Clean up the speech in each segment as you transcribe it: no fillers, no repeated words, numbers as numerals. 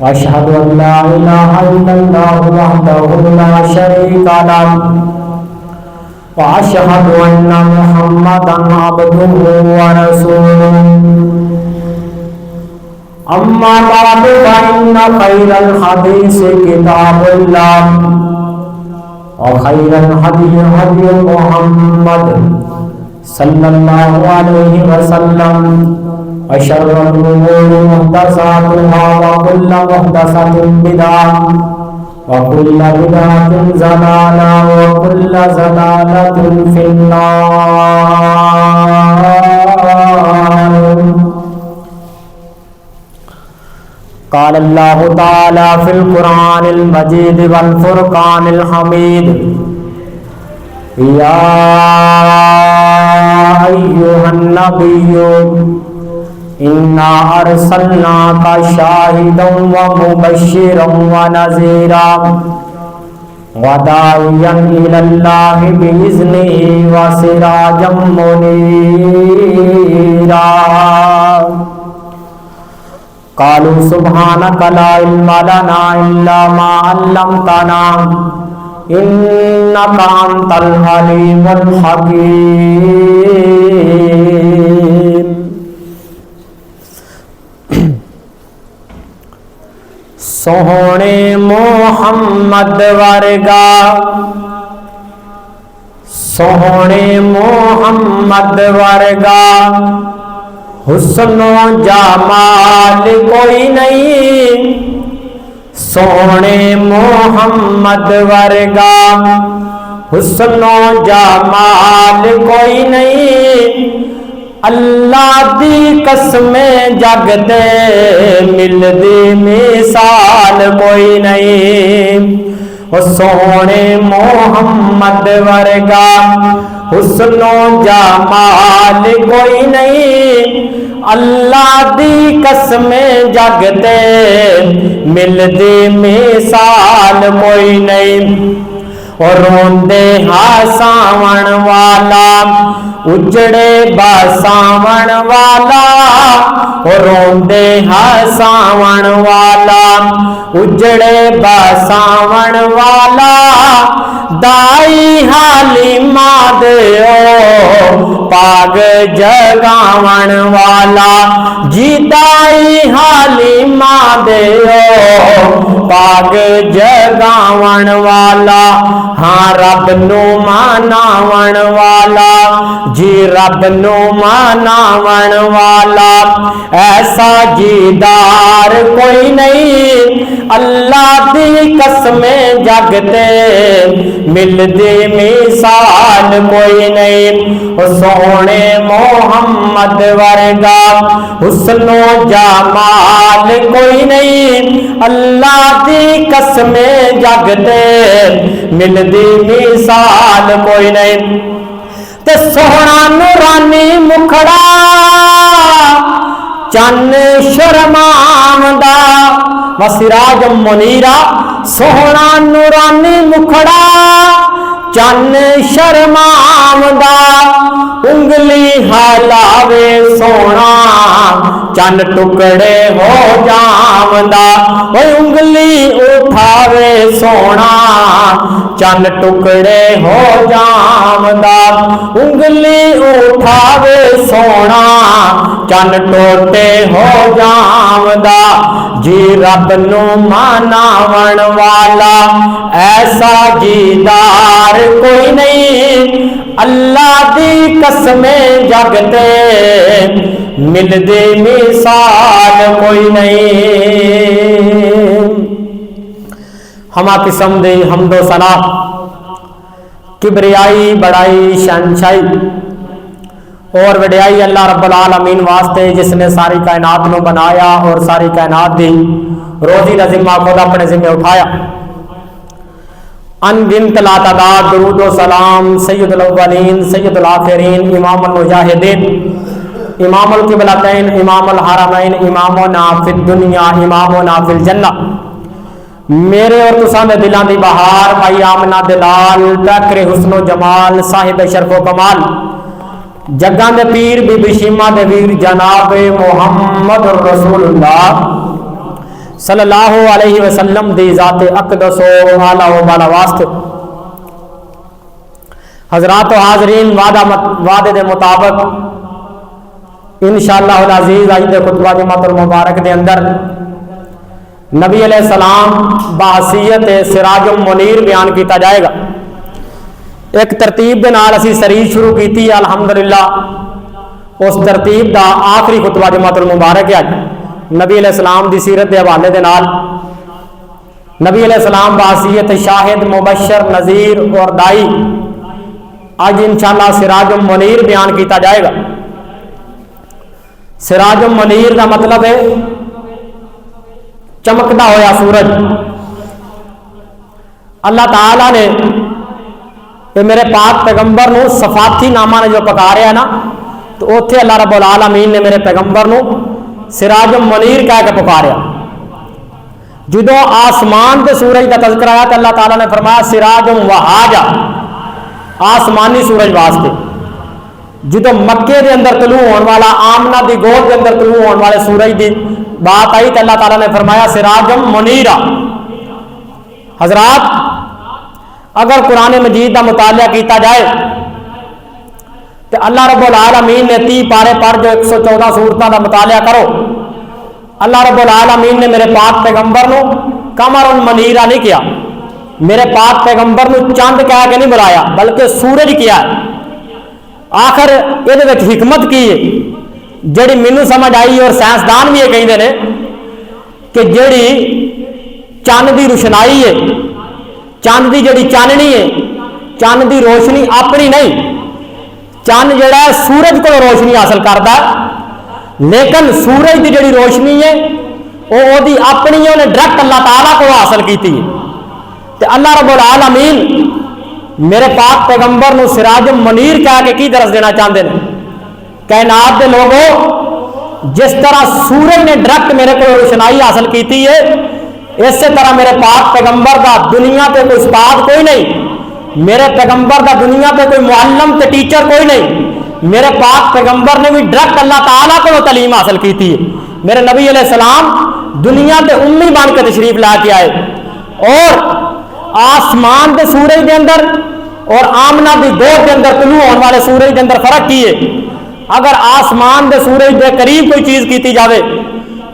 अशहदु अल्ला इलाहा इल्लल्लाह वहदहु ला शरीका लह व अशहदु अन्ना मुहम्मदन अब्दुहु व रसूलुहु अम्मा बाद फइन्न खैरल हदीस किताबुल्लाह व खैरल हदी हदी मुहम्मद सल्लल्लाहु अलैहि वसल्लम अशर्रुल उमूरि मुहदसातुहा व कुल्लु मुहदसतिन बिदअह व कुल्लु बिदअतिन ज़लाला व कुल्लु ज़लालतिन फिन्नार। क़ाल अल्लाहु तआला फ़िल क़ुरआनिल मजीद वल फ़ुरक़ानिल हमीद या अय्युहन नबिय्यु इन्ना अर्सलनाका शाहिदन व मुबश्शिरन व नज़ीरा व दाइयन इलल्लाहि बिइज़्निही व सिराजम मुनीरा। क़ालू सुब्हानका ला इल्मा लना इल्ला मा अल्लमतना इन्नका अंतल अलीमुल हकीम। सोहणे मोहम्मद वर्गा सोहणे मोहम्मद वर्गा हुस्नो जमाल कोई नहीं। सोहणे मोहम्मद वर्गा हुस्नो जमाल कोई नहीं। अल्लाह दी कसमें जगते मिलदी मिसाल कोई नहीं। ओ सोहणे मोहम्मद वर्गा हुस्नो जमाल कोई नहीं। अल्लाह दी कसमें जगते मिलदी मिसाल कोई नहीं। और रोंदे हसावण वाला उजड़े बसावण वाला और रोंदे हसावण वाला उजड़े बसावण वाला दाई हाली मादे पाग जगावण वाला जी दाई हाली मादे पाग जगावण वाला। हाँ रब नू मनावण वाला जी रब नू मनावण वाला ऐसा जीदार कोई नहीं। अल्लाह दी कसमें जगते मिलदी मिसाल कोई नहीं। सोहणे मोहम्मद वर्गा हुस्नो जमाल कोई नहीं। अल्लाह दी कसमें जगते मिलदी मिसाल कोई नहीं। ते सोहना नूरानी मुखड़ा चन्न शर्मांदा व सिराजम मुनीरा। सोहना नूरानी मुखड़ा चन्न शर्मांदा उंगली हलावे सोना चन्न टुकड़े हो जावंदा। उंगली उठावे सोना चन्न टुकड़े हो जावंदा। उंगली उठावे सोना चन्न टोटे हो जावंदा। जी रब नू मनावण वाला ऐसा जीदार कोई नहीं। अल्लाह दी कसमें जगते मिलदी मिसाल कोई नहीं। हमा किस्म दी हमदो सना किबरियाई बड़ाई शहनशाही और वड्याई अल्लाह रब्बुल आलमीन वास्ते जिसने सारी कायनात को बनाया और सारी कायनात दी रोजी का जिम्मा खुद अपने जिम्मे उठाया। अनगिनत लातादाद दुरूद व सलाम सैयदुल अव्वलीन सैयदुल आखिरीन इमामुल मुजाहिदीन इमामुल क़िबलतैन इमामुल हरमैन इमामुना फिद दुनिया इमामुना फिल जन्नह मेरे और तुसां दे दिलां दी बहार भाई आमना दलाल पैकरे हुस्नो जमाल साहिब शरफो कमाल जग्गां दे पीर बीबी शीमा दे वीर जनाब मुहम्मद रसूलुल्लाह सल्लल्लाहु अलैहि वसल्लम दी ज़ात अक़दस व आला व बाला वास्ते हज़रात व हाज़रीन वादे दे मुताबिक इंशाअल्लाह अज़ीज़ आज दे खुतबा जुमातुल मुबारक दे अंदर नबी अलैहिस्सलाम बहसीयत सिराजुल मुनीर बयान किया जाएगा। एक तरतीब के नाल असी सीरीज़ शुरू की अल्हम्दुलिल्लाह। उस तरतीब का आखिरी खुतबा जुमातुल मुबारक है नबी अलैहिस्सलाम की सीरत के हवाले के नाल। नबी अलैहिस्सलाम बहसीयत शाहिद मुबशर नज़ीर और दाई आज इंशाअल्लाह सिराजुल मुनीर बयान किया जाएगा। सिराजुल मुनीर का मतलब है चमकदा होया सूरज। अल्लाह ताला ने ये मेरे पाक पैगंबर नूं सफाती नामा ने जो पकारिया ना, तो उत्थे अल्लाह रब्बुल आलमीन ने मेरे पैगंबर नूं सिराजुल मुनीर कह के पुकारिया। जो आसमान के सूरज का तज़किरा आया तो अल्लाह ताला ने फरमाया सिराजुल वहाजा, आसमानी सूरज वास्ते। जो मक्के के अंदर तलू होने वाला, आमना की गोद के अंदर तलू होने वाले सूरज की बात आई तो अल्लाह ताला ने फरमाया सिराजुल मुनीरा। हजरात, अगर कुरान मजीद का मुतालिया किया जाए तो अल्लाह रब्बुल आलमीन ने 30 पारे पढ़ जो 114 सूरतों का मुतालिया करो। अल्लाह रब्बुल आलमीन ने मेरे पाक पैगंबर नूं कमरुन मनीरा नहीं किया, मेरे पाक पैगंबर नूं चंद कह के नहीं बुलाया, बल्कि सूरज किया। आखिर ये हिकमत की है जी मैनू समझ आई और साइंसदान भी ये कहते हैं कि जी चंद की रोशनाई है, चंद की जी चाननी है, चंद की रोशनी अपनी नहीं, चंद जोड़ा सूरज को रोशनी हासिल करता, लेकिन सूरज की जी रोशनी है वो अपनी है, उन्हें डायरेक्ट अल्लाह ताला को हासिल की। तो अल्लाह रब्बुल आलमीन मेरे पाक पैगंबर नूं सिराजुल मुनीर कह के की दरस देना चाहते हैं। कायनात के लोगों, जिस तरह सूरज ने डायरेक्ट मेरे को रोशनाई हासिल की है, इस तरह मेरे पाक पैगंबर का दुनिया पे कोई उस्ताद कोई नहीं, मेरे पैगंबर का दुनिया पे कोई मुअल्लिम ते टीचर कोई नहीं। मेरे पाक पैगंबर ने भी डायरेक्ट अल्लाह ताला को तलीम हासिल की है। मेरे नबी अलैहिस्सलाम दुनिया के उम्मी बन के तशरीफ ला के आए और आसमान के सूरज के अंदर और आमना की गोद के अंदर तलू होने वाले सूरज के अंदर फर्क की है। अगर आसमान के सूरज के करीब कोई चीज़ की जाए,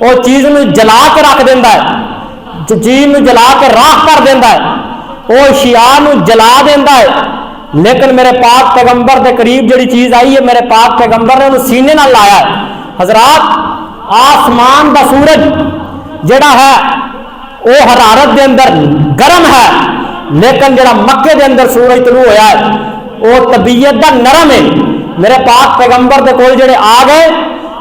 वो चीज़ में जला के रख देता है, जो चीज़ में जला के राख कर देता है, वो शियार में जला देता है। लेकिन मेरे पाक पैगंबर के करीब जी चीज़ आई है, मेरे पाक पैगंबर ने उन्हें सीने नाल लाया है। हजरात, आसमान का सूरज जड़ा है वो हरारत के अंदर गर्म है, लेकिन जरा मक्के के अंदर सूरज तलू होया है वो तबीयत का नरम है। मेरे पाक पैगंबर के कोल जेड़े आ गए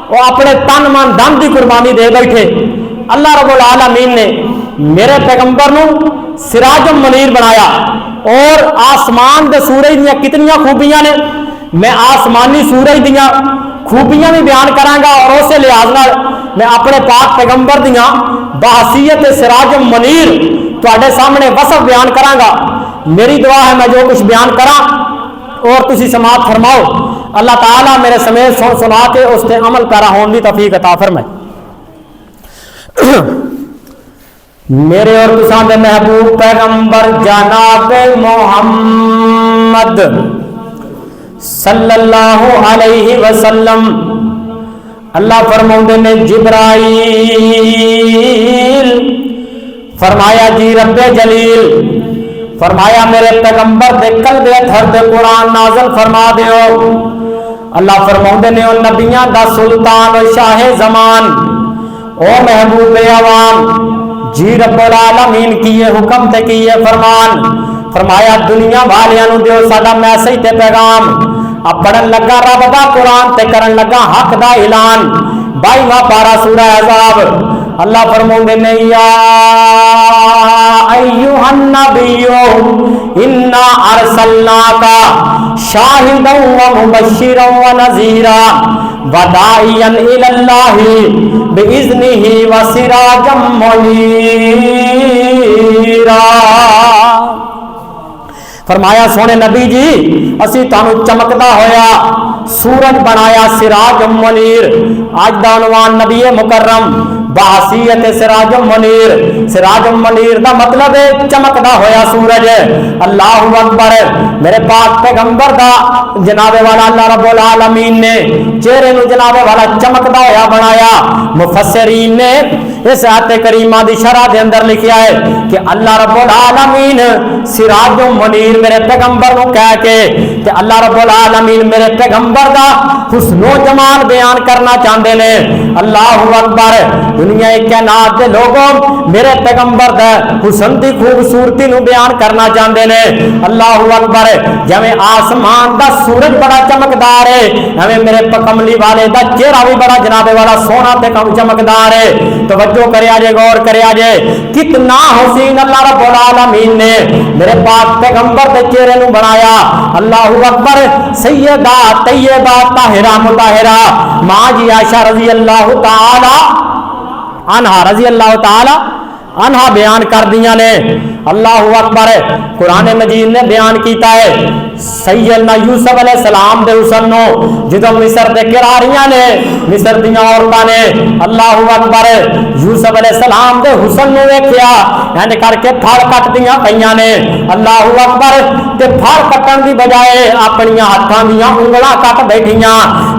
वो अपने तन मन धन की कुर्बानी दे बैठे। अल्लाह रब्बुल आलमीन ने मेरे पैगंबर नूं सिराजुल मुनीर बनाया और आसमान के सूरज दियां कितनियां खूबियां ने, मैं आसमानी सूरज दियां खूबियां भी बयान करांगा और उस लिहाज नाल मैं अपने पाक पैगंबर दियां बहसीयत सिराजुल मुनीर तुहाडे सामने वसफ बयान करांगा। मेरी दुआ है मैं जो कुछ बयान करा और तुसी समाअत फरमाओ। अल्लाह ताला मेरे समेत सुन सुना के उस ते अमल पैरा होने की तौफीक अता फरमाए। मेरे और तुसां दे महबूब पैगंबर जनाब मोहम्मद सल्लल्लाहु अलैहि वसल्लम अल्लाह फरमाउंदे ने जिब्राइल फरमाया जी रब्बे जलील फरमाया मेरे पैगंबर दे कल्बे अथर दे कुरान नाज़िल फरमा दियो। अल्लाह फरमाउंदे ने ओ नबियां दा सुल्तान और शाह जमान ओ महबूब अवाम जी रब्बुल आलमीन किए हुक्म ते किए फरमान। फरमाया दुनिया वालियां नूं दियो साडा मैसेज ते पैगाम। अब पढ़न लगा रब दा कुरान ते करन लगा हक दा ऐलान। 22वां पारा सूरह अहज़ाब। अल्लाह फरमाउंदे ने या अय्युहन नबिय्यु इन्ना अरसलनाका शाहिदन व मुबश्शिरन व नज़ीरा व दाइयन इलल्लाहि बिइज़्निहि व सिराजम मुनीरा। फरमाया सोने नबी जी असी तुहानू चमकदा होया सूरज बनाया सिराज मुनीर। आज दा उनवान नबी मुकर्रम बहसीयत सिराजुम मुनीर। सिराजुम मुनीर का मतलब है चमकदा होया सूरज। अल्लाहु अकबर। मेरे पाक पैगंबर दा जनाबे वाला अल्लाह रब्बुल आलमीन ने चेहरे नूं जनाबे वाला चमकदा होया बनाया। मुफस्सिरीन ने इस आयत करीमा दी शरह दे अंदर लिखा है कि अल्लाह रब्बुल आलमीन सिराजुम मुनीर मेरे पैगंबर नूं कह के ते अल्लाह रब्बुल आलमीन मेरे पैगंबर दा हुस्नो जमाल बयान करना चाहते ने। अल्लाहु अकबर। दुनिया कायनात दे लोगों मेरे पैगंबर दा हुस्न दी खूबसूरती नूं बयान करना चाहते ने। अल्लाहु अकबर। जिवें आसमान दा सूरज बड़ा चमकदार है, हमें मेरे कमली वाले दा चेहरा भी बड़ा जनाबे वाला सोना ते चमकदार है। तवज्जो करिया जे, गौर करिया जे, कितना हसीन अल्लाह रब्बुल आलमीन ने मेरे पाक पैगंबर के चेहरे नूं बनाया। अल्लाहु अकबर। सैयदा तैयबा ताहिरा मुताहिरा मां जी आयशा रजी अल्लाह ताला अनहा रजी अल्लाह ताला अनहा बयान कर दिया ने। अल्लाहु अकबर। कुरान मजीद ने बयान किया है सैयदना यूसुफ अलैहिस्सलाम दे हुस्न जो मिस्र दे किरारियां ने, मिस्र दियां औरतां ने अल्लाहु अकबर यूसुफ अलैहिस्सलाम दे हुस्न नूं वेखिया इंज करके फल कटदियां पईयां ने। अल्लाहु अकबर। ते फल कट्टण दी बजाए अपनियां हत्थां दियां उंगलां कट बैठियां।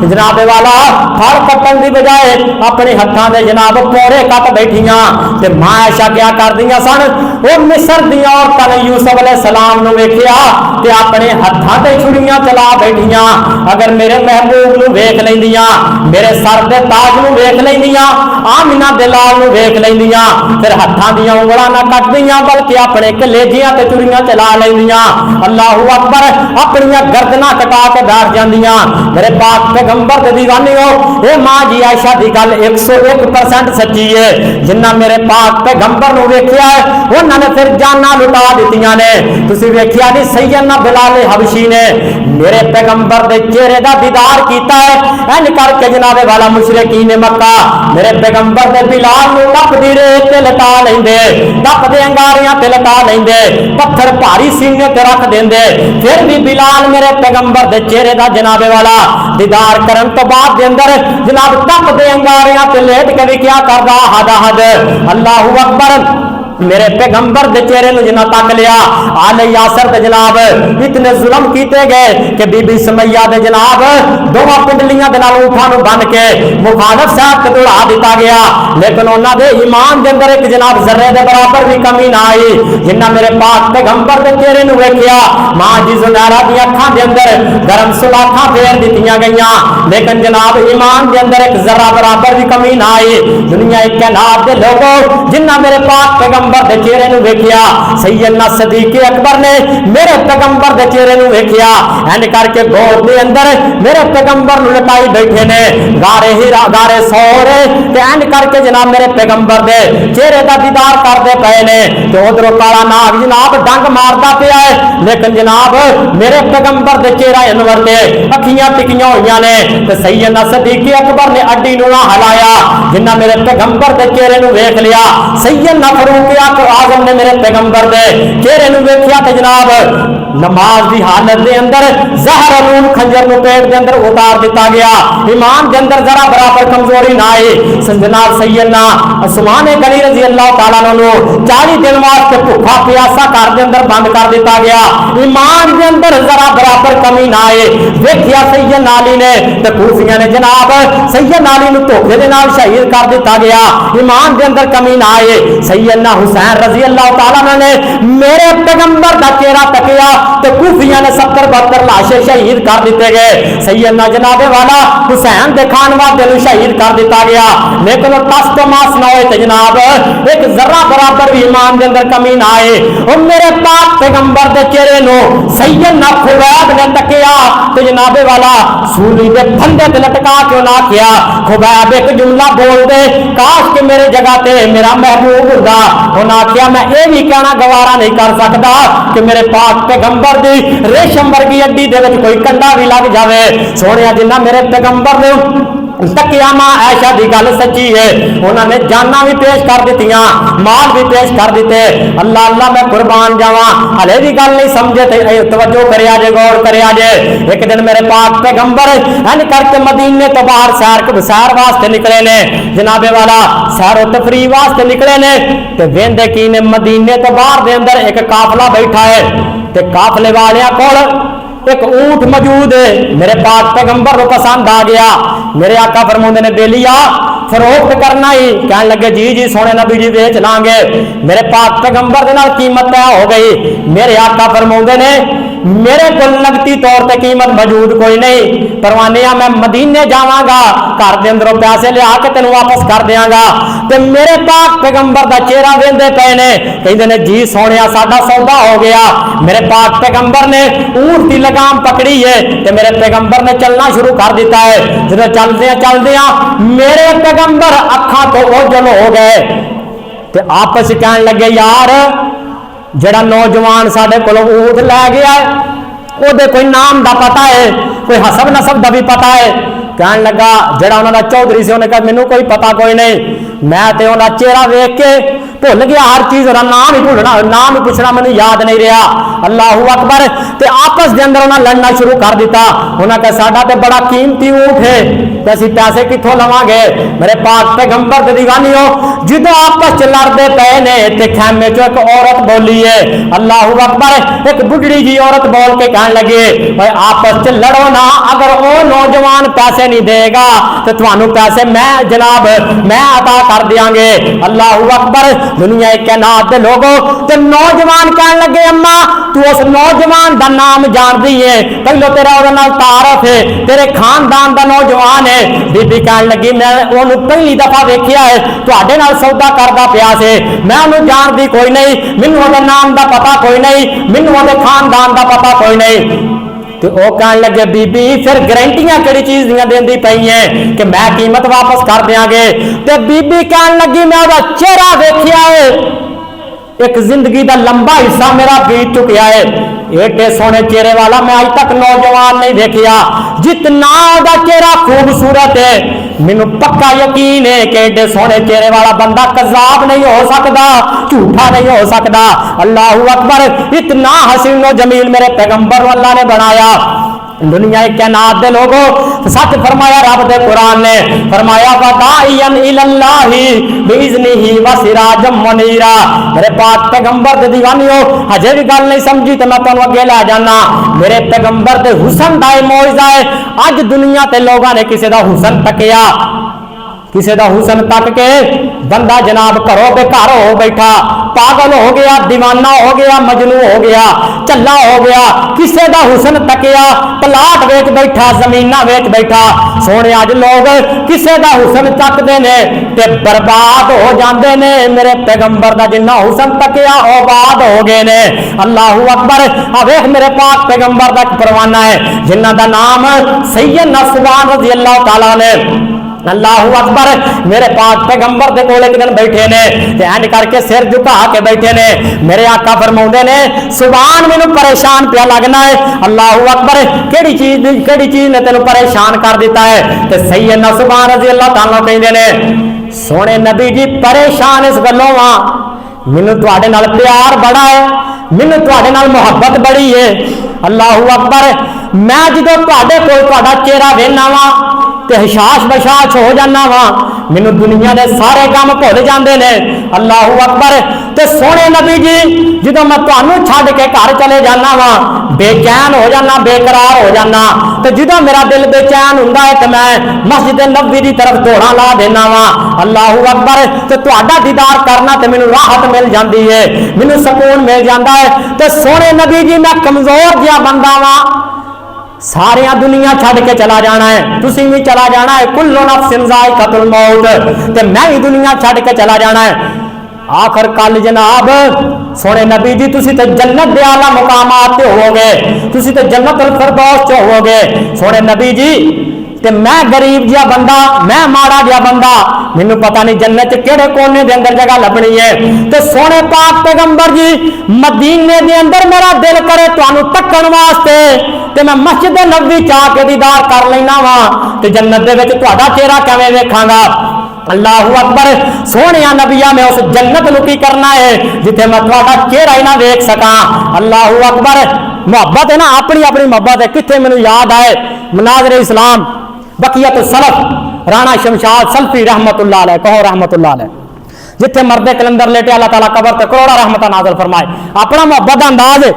जनाबे वाला फल कट्टण दी बजाए अपने हत्थां दे जनाब पोरे कट बैठियां। ते मां आयशा क्या कर दियां सन, वो मिस्र दियां औरतां ने यूसुफ अलैहिस्सलाम नूं वेखिया ते अपने हत्थां ते छुरियां चला बैठियां। अगर मेरे महबूब नूं वेख लैंदियां, मेरे सर दे ताज नूं वेख लैंदियां, आमिना दे लाल नूं वेख लैंदियां, फिर हत्थां दियां उंगलां ना कटदियां बल्कि अपने कलेजियां ते छुरियां चला लैंदियां। अल्लाहु अकबर। अपनियां गर्दनां कटा के बैठ जांदियां। मेरे पाक पैगंबर दे दीवानियो, ये मां जी आयशा दी गल 101% सच्ची है। जिन्ना मेरे पाक पैगंबर नूं वेखिया है उन्होंने फिर जाना लुटा दित्तियां ने। तुसीं वेखिया नहीं सैयदना बिलाल हबशी ने मेरे पैगंबर दे चेहरे दा दीदार कीता है। इंज करके जनाबे वाला मुशरिकीन मक्का मेरे पैगंबर दे बिलाल नूं तपदी रेत ते लटा लैंदे, तपदे अंगारियां ते लटा लैंदे, पत्थर भारी सीने ते रख देंदे, फिर भी बिलाल मेरे पैगंबर दे चेहरे दा जनाबे वाला दीदार करन तो बाद दे अंदर जनाब तपदे अंगारियां ते लेट के भी क्या करदा हद हद। अल्लाहु अकबर। मेरे पैगंबर दे चेहरे नूं जिन्ना तक लिया आले यासर दे जनाब इतने जुल्म कीते गए कि बीबी सुमैया दे जनाब दोवां पिंडलियां दे नाल ऊठां नूं बन के मुखालफ साहब ते दौड़ा दिता गया, लेकिन उन्हां दे ईमान दे अंदर एक जनाब जर्रे दे बराबर भी कमी ना आई। जिन्ना मेरे पाक पैगंबर दे चेहरे नूं वेखिया मां जी ज़ुनैरा दी अखां दे अंदर गरम सुलाखां फेर दित्तियां गईयां, लेकिन जनाब ईमान दे अंदर एक जर्रा बराबर भी कमी ना आई। दुनिया कायनात दे लोगों जिन्ना मेरे पाक पैगंबर दे चेहरे नूं वेखिया सैयदना सदीक अकबर ने मेरे पैगंबर दे चेहरे नूं वेखिया इंज करके गोद दे अंदर मेरे पैगंबर नूं लटाई बैठे ने गारे हीरा गारे सोरे ते इंज करके जनाब मेरे पैगंबर दे चेहरे दा दीदार करदे पए ने। ते उधरों काला नाग जनाब डंग मारदा पिया है, लेकिन जनाब मेरे पैगंबर दे चेहरा अनवर ते अखियां टिकियां होईयां ने। ते सैयदना सदीक अकबर ने अड्डी नूं ना हिलाया। जिन्ना मेरे पैगंबर दे चेहरे नूं वेख लिया सैयदना फरूक आजम ने मेरे पैगंबर दे चेहरे नूं वेखिया ते जनाब नमाज दी हालत दे अंदर जहर नून खंजर नूं पेट दे अंदर उतार दिता गया। ईमान दे अंदर जरा बराबर कमजोरी ना आई। जनाब सैयदना उस्मान गनी रजी अल्लाह ताला नूं 40 दिन वास्ते भूखा प्यासा घर दे अंदर बंद कर दिता गया। ईमान दे अंदर जरा बराबर कमी ना आई। देखिया सैयदना अली ने ते कूफियां ने जनाब सैयदना अली नूं धोखे दे नाल शहीद कर दिता गया। ईमान दे अंदर कमी ना आई। सैयदना हुसैन रजी अल्लाह ताला ने मेरे पैगंबर दा चेहरा तकिया तो कूफियां ने 70-72 लाशें शहीद कर दिते गए। सैयदना जनाबे वाला हुसैन दे खान वादे नूं शहीद कर दिता गया, लेकिन तस तो मास ना होए ते जनाब एक जर्रा बराबर भी ईमान दे अंदर कमी ना आए। और मेरे पाक पैगंबर दे चेहरे नूं सैयदना खुबैब ने तकिया तो जनाबे वाला सूली दे फंदे ते लटका क्यों ना किया। खुबैब एक जुमला बोल दे काश कि मेरे जगह ते मेरा महबूब हुंदा। उन्हें आख्या मैं ये भी कहना गवारा नहीं कर सकता कि मेरे पाक पैगंबर दी रेशम वर्गी अड्डी दे विच कोई कंडा भी लग जाए। सोनिया जिन्ना मेरे पैगंबर ने तकिया मां ऐशा की गल सच्ची है, उन्होंने जाना भी पेश कर दित्तियां, माल भी पेश कर दिते। अल्लाह अल्लाह मैं कुर्बान जावा, हले भी गल नहीं समझे तो तवज्जो करिया जे, गौर करिया जे। एक दिन मेरे पाक पैगंबर एन करके मदीने तो बाहर सैर वास्ते निकले ने, जनाबे वाला सैर तफरी वास्ते निकले ने। ते वेंदे की ने मदीने तो बाहर दे अंदर एक काफला बैठा है, ते काफले वालियां कोल एक ऊंट मौजूद है। मेरे पाक पैगंबर को पसंद आ गया। मेरे आका फरमाते ने बेलिया फरोख्त करना ही, कहने लगे जी जी सोने नबी जी बेच लांगे। मेरे पाक पैगंबर के नाल कीमत तय हो गई। मेरे आका फरमाते ने मेरे को लगती तौर पर कीमत मौजूद कोई नहीं, परवानिया मैं मदीने जावांगा, घर के अंदरों पैसे लिया के तेन वापस कर देंगा। ते मेरे पाक पैगंबर का चेहरा वेंदे पे ने, कहते ने जी सोने साडा सौदा हो गया। मेरे पाक पैगंबर ने ऊंट की लगाम पकड़ी है, ते मेरे पैगंबर ने चलना शुरू कर दिता है। जो चलदिया मेरे पैगंबर अखा तो ओझल हो गए, ते आपस कहने लगे यार जड़ा नौजवान साडे कोलों ऊंट लै गया ओदे कोई नाम दा पता है, कोई हसब नसब दा भी पता है। कहने लगा जड़ा उन्होंने चौधरी से उन्हें कहा मैनू कोई पता कोई नहीं, मैं तो उन्होंने चेहरा वेख के भुल गया हर चीज, नाम ही भूलना, नाम ही पूछना मैंने याद नहीं रहा। अल्लाहू अकबर। ते आपस के अंदर उन्हें लड़ना शुरू कर दिता। उन्हें कहा साडा ते बड़ा कीमती ऊंट है, तो असं पैसे कितों लवांगे। मेरे पाक पैगंबर दी दीवानी हो जो आपस च लड़ते पे ने, ते खैमे चो एक औरत बोली है। अल्लाहू अकबर। एक बुढ़ड़ी जी औरत बोल के कहने लगे भाई आपस च लड़ो ना, अगर वो नौजवान पैसे नहीं देगा तो थानू पैसे मैं जनाब मैं अता कर दियांगे। अल्लाहू अकबर। दुनिया कायनात दे लोगों ते नौजवान कहने लगे अम्मा तू उस नौजवान का नाम जानती है, पहले तेरा उहदे नाल तारफ है, तेरे खानदान का नौजवान है। बीबी कहने लगी मैं उन्होंने पहली दफा देखिया है, तुहाडे नाल सौदा करदा पिया से, मैं उन्होंने जानती कोई नहीं, मैनू उहदे नाम का पता कोई नहीं, मैनू उहदे खानदान का पता कोई नहीं। तो वह कह लगे बीबी फिर गारंटियां किहड़ी चीज दियां देंदी पई है कि मैं कीमत वापस कर देंगे। तो बीबी कह लगी मैं उसका चेहरा देखिया है, एक जिंदगी का लंबा हिस्सा मेरा बीत चुका है, एडे सोने चेहरे वाला मैं आज तक नौजवान नहीं देखिया, जितना उसका चेहरा खूबसूरत है मैनू पक्का यकीन है कि एडे सोने चेहरे वाला बंदा कज़ाब नहीं हो सकता, झूठा नहीं हो सकता। अल्लाहू अकबर। इतना हसीन व जमील मेरे पैगंबर अल्लाह ने बनाया। दुनिया कायनात दे लोगों सच फरमाया रब दे कुरान ने फरमाया वदाइयन इलल्लाहि बिइज़्निही व सिराजम मुनीरा। मेरे पाक पैगंबर दे दीवानियो हजे भी गल नहीं समझी तो मैं तुहानू अगे लै जाना। मेरे पैगंबर दे हुसन दा मौजज़ा है। अज दुनिया ते लोगों ने किसी दा हुसन तकिया, किसी का हुसन तक के बंदा जनाब घरों बेघर हो बैठा, पागल हो गया, दीवाना हो गया, मजनू हो गया, चला हो गया। किसी का हुसन तकिया प्लाट वेच बैठा, जमीन वेच बैठा। सोने अज लोग किसी का हुसन तकते ने ते बर्बाद हो जाते ने। मेरे पैगंबर का जिन्ना हुसन तकिया आबाद हो गए ने। अल्लाहू अकबर। वेख मेरे पाक पैगंबर का परवाना है जिन्ना का नाम सैयदना सुभान रज़ी अल्लाह तआला ने। अल्लाहू अकबर। मेरे पाक पैगंबर दे कोल एक दिन बैठे ने ते इंज करके सिर झुका के बैठे ने। मेरे आका फरमाउंदे ने सुभान मैनू परेशान पिया लगना है। अल्लाहू अकबर। केड़ी चीज ने तेनू परेशान कर दिता है? ते सैयदना सुभान रज़ी अल्लाह तआला कहंदे ने सोने नबी जी परेशान इस गल्लों वा मैनू तुहाडे नाल प्यार बड़ा है, मैनू तुहाडे नाल मुहब्बत बड़ी है। अल्लाहू अकबर। मैं जो तुहाडे कोल तुहाडा चेहरा वेखना वा ते हशाश बशाश हो जाना वा, मैनू दुनिया के सारे काम भुल जाते ने। अल्लाहू अकबर। ते सोने नबी जी जो मैं तुहानू छड्ड के घर चले जाना वा बेचैन हो जाना, बेकरार हो जाना। तो जो मेरा दिल बेचैन हुंदा है तो मैं मस्जिद नबवी की तरफ दौड़ा ला देना वा। अल्लाहू अकबर। तो तुहाडा दीदार करना तो मैनू राहत मिल जाती है, मैनू सुकून मिल जाता है। तो सोने नबी जी मैं कमजोर जिहा बंदा वा, सारिया दुनिया छड़ के चला जाना है, तुसी भी चला जाना है। कुल्लु नफ्सिन ज़ाइक़तुल मौत। ते मैं ही दुनिया छड़ के चला जाना है। आखिर कल जनाब सोने नबी जी तुसी तो जन्नत दे आला मुकामात ते होवोगे, तुसी तो जन्नतुल फिरदौस च होवोगे। सोने नबी जी ते मैं गरीब जिहा बंदा, मैं माड़ा जिहा बंदा, मैनू पता नहीं जन्नत केड़े कोने दे अंदर जगह लभनी है। ते सोने पाक पैगंबर जी मदीने दे अंदर मेरा दिल करे तुहानू तक्कण वास्ते, ते मैं मस्जिद नबवी चा के दीदार कर लेना वा, ते जन्नत दे विच तुहाडा चेहरा किवें वेखांगा। अल्लाहू अकबर, सोने नबिया में उस जन्नत नूं की करना है जिथे मैं तुहाडा चेहरा ही ना देख सका। अल्लाहू अकबर, मोहब्बत है ना, अपनी अपनी मोहब्बत है। किथे मैनू याद आए मनाज़िर इस्लाम बकियत सलफ राणा शमशाद सल्फी रहमतुल्लाह अलैह, कहो रहमतुल्लाह अलैह, जिथे मर्दे कलंदर लेटे अल्लाह ताला कबर ते करोड़ा रहमत नाज़िल फरमाए। अपना मोहब्बत का अंदाज है।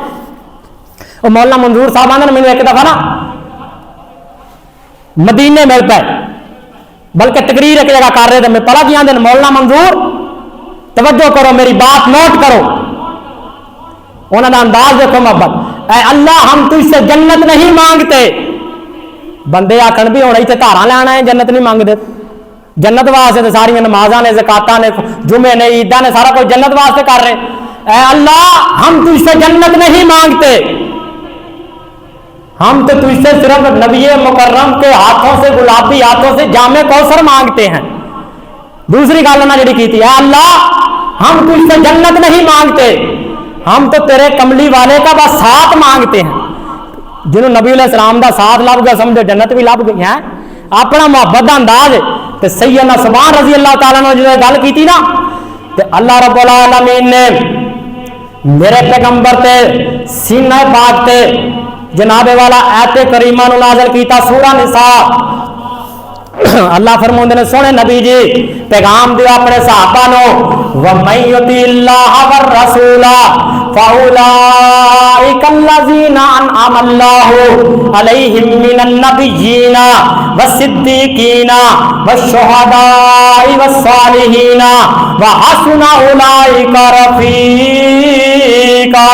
मौलाना मंजूर साहब आंदे मैनू एक दफा ना मदीने मिल पाए, बल्कि तकरीर एक जगह कर रहे थे, मैं पढ़ा कि आंदे मौलाना मंजूर तवज्जो करो, मेरी बात नोट करो। उन्होंने अंदाज देखो मोहब्बत, अल्लाह हम तुझसे जन्नत नहीं मांगते। बंदे आखन भी होना इतने धारा लैना है, जन्नत नहीं मांगते। जन्नत वास्ते तो सारिया नमाजा ने, ज़कातां ने, जुमे ने, ईदा ने, सारा कुछ जन्नत वास्ते कर रहे। अल्लाह हम तुझसे जन्नत नहीं मांगते, हम तो तुझसे सिर्फ नबी मुकर्रम के हाथों से, गुलाबी हाथों से जामे कौसर मांगते हैं। दूसरी गल ना जी की, अल्लाह हम तुझसे जन्नत नहीं मांगते, हम तो तेरे कमली वाले का बस साथ मांगते हैं। जिन्होंने नबी अलैहि सलाम का साथ लभ गया समझो जन्नत भी लभ गई है। अपना मोहब्बत का अंदाज तो सैयदना सुभान रज़ी अल्लाह तआला ने जो गल की ना, तो अल्लाह रब्बुल आलमीन ने मेरे पैगंबर ते सीना पाक ते जनाबे वाला ऐते करीमा नूं नाज़िल कीता सूरा निसा। अल्लाह फरमाउंदे ने सोने नबी जी पैगाम दियो अपने सहाबा नो, व मैं युतिल्लाह वर रसूला फउलाइका अल्लज़ीना अनअमा अल्लाहु अलैहिम मिनन नबिय्यीना वस्सिद्दीकीना वश्शुहदाई वस्सालिहीना व हसुना उलाइका रफीका।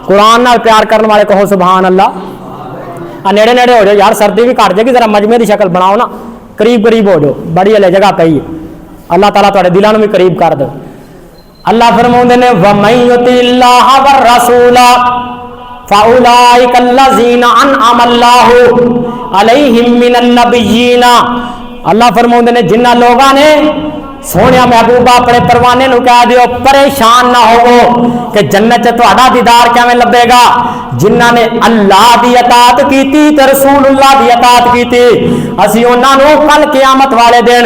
कुरान नाल प्यार करने वाले कहो सुभान अल्लाह। नेड़े नेड़े हो जाओ यार, सर्दी भी घट जाएगी, जरा मजमे की शक्ल बनाओ ना, करीब करीब हो जाओ, बड़ी हले जगह कही है। अल्लाह ताला तुहाडे दिलां नूं भी करीब कर दे। अल्लाह फरमाउंदे ने व मैं युतिल्लाह वर रसूला फउलाइका अल्लज़ीना अनअमा अल्लाहु अलैहिम मिनन नबिय्यीना। अल्लाह फरमाउंदे ने जिन्हां लोगां ने सोने महबूबा अपने परवाने नूं कह दियो परेशान ना होवो कि जन्नत तुहाडा दीदार किवें लभेगा। जिन्हां ने अल्लाह दी अतात कीती ते रसूलुल्लाह दी अतात कीती, असीं उन्हां नूं कल क़यामत वाले दिन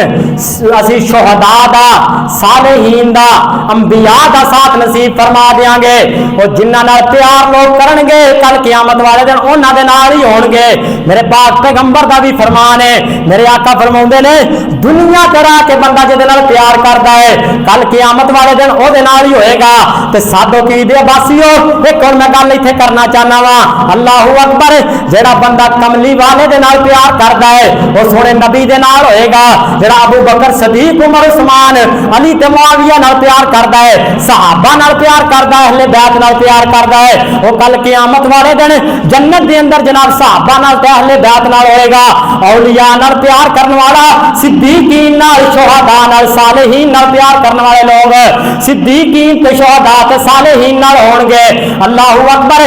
असीं शुहदा दा, सालेहीन दा, अंबिया दा साथ नसीब फरमा देंगे। और जिन्हां नाल प्यार लोग करनगे कल क़यामत वाले दिन उन्हां दे नाल ही होणगे। मेरे पाक पैगंबर दा भी फरमान है, मेरे आका फरमाउंदे ने दुनिया ते रह के बंदा जिहदे नाल प्यार करता है कल क़यामत वाले दिन ओदे नाल ही होएगा। ते साधो की दे बासियो एक और मैं गल इत्थे करना चाहना वा, अल्लाहू अकबर, जेड़ा बंदा कमली वाले दे नाल प्यार करता है वो सोने नबी दे नाल होएगा। जेड़ा अबू बकर सदीक उमर उस्मान अली ते मुआविया नाल प्यार करता है, सहाबा नाल प्यार करता है, अहले बैत नाल प्यार करता है, वो कल क़यामत वाले दिन जन्नत दे अंदर जनाब सहाबा नाल ते अहले बैत नाल होएगा। औलिया नाल प्यार करने वाला, सिद्दीकीन नाल, शुहदा नाल, सालेहीन नाल प्यार करने वाले लोग सिद्दीकीन ते शुहदा ते सालेहीन नाल होणगे। अल्लाहू अकबर,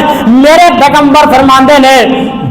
मेरे पैगंबर फरमांदे ने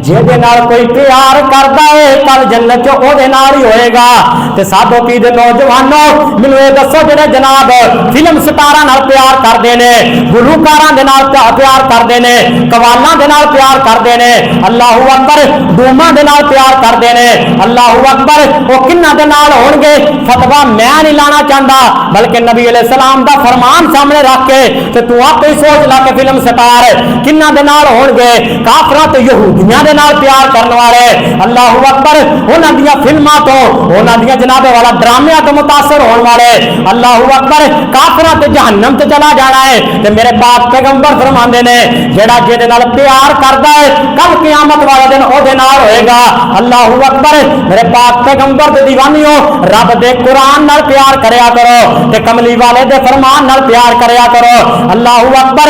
जेदे नाल कोई प्यार करता है कल जन्नत च ओदे नाल ही होएगा। ते साधो की दे नौजवानों मैनू ये दसो जेडे जनाब फिल्म स्टारां नाल प्यार करदे ने, गुलूकारां दे नाल प्यार करदे ने, कवालां दे नाल प्यार करदे ने, अल्लाहू अकबर, डूमां दे नाल प्यार करदे ने, अल्लाहू अकबर, वो किन्हां दे नाल होणगे फतवा मैं नहीं लाना चाहता, बल्कि नबी अलैहि सलाम दा फरमान सामने रख के ते तू आपे ही सोच ला के फिल्म स्टार किन्हां दे नाल होणगे। काफरां ते यहूदियां दे नाल प्यार करने वाले, अल्लाहू अकबर, उन्हां दियां फिल्मां तो उन्हां दियां जनाबे वाला ड्रामियां तो मुतासर होने वाले, अल्लाहू अकबर, काफरां ते जहन्नम ते चला जाना है। ते मेरे पाक पैगंबर फरमांदे ने जेड़ा जेदे नाल प्यार करदा है कल क़यामत वाले दिन ओदे नाल होएगा। अल्लाहू अकबर, मेरे पाक पैगंबर दे दीवानियों रब दे कुरान नाल प्यार करया करो ते कमली वाले दे फरमान नाल प्यार करया करो। अल्लाहू अकबर,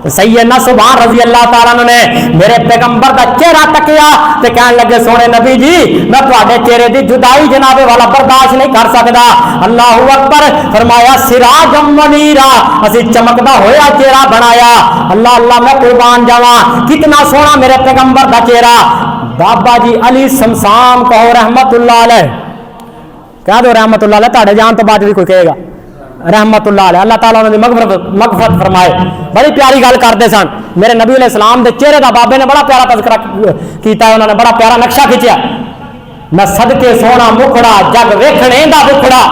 सैयदना सुभान रज़ी अल्लाह तआला ने मेरे पैगंबर का चेहरा तकिया ते कहने लगे सोने नबी जी मैं तुहाडे चेहरे दी जुदाई जनाबे वाला बर्दाश्त नहीं कर सकदा। अल्लाहू अकबर, फरमाया सिराजम मनीरा, असी चमकदा होया चेहरा बनाया। अल्लाह अल्लाह, मैं कुर्बान जावां, कितना सोहना मेरे पैगंबर का चेहरा। बाबा जी अली शमशाम कहो रहमतुल्लाह अलैह, कह दो रहमतुल्लाह अलैह, ताड़े जान तो बाद भी कोई कहेगा रहमतुल्लाह अलैह, अल्लाह ताला उन्होंने मगफरत फरमाए। बड़ी प्यारी गल करते सन, मेरे नबी अलैहि सलाम के चेहरे का बाबे ने बड़ा प्यारा तज़किरा किया, उन्होंने बड़ा प्यारा नक्शा खिंचा। मैं सदके सोना मुखड़ा जग वेखने दा मुखड़ा,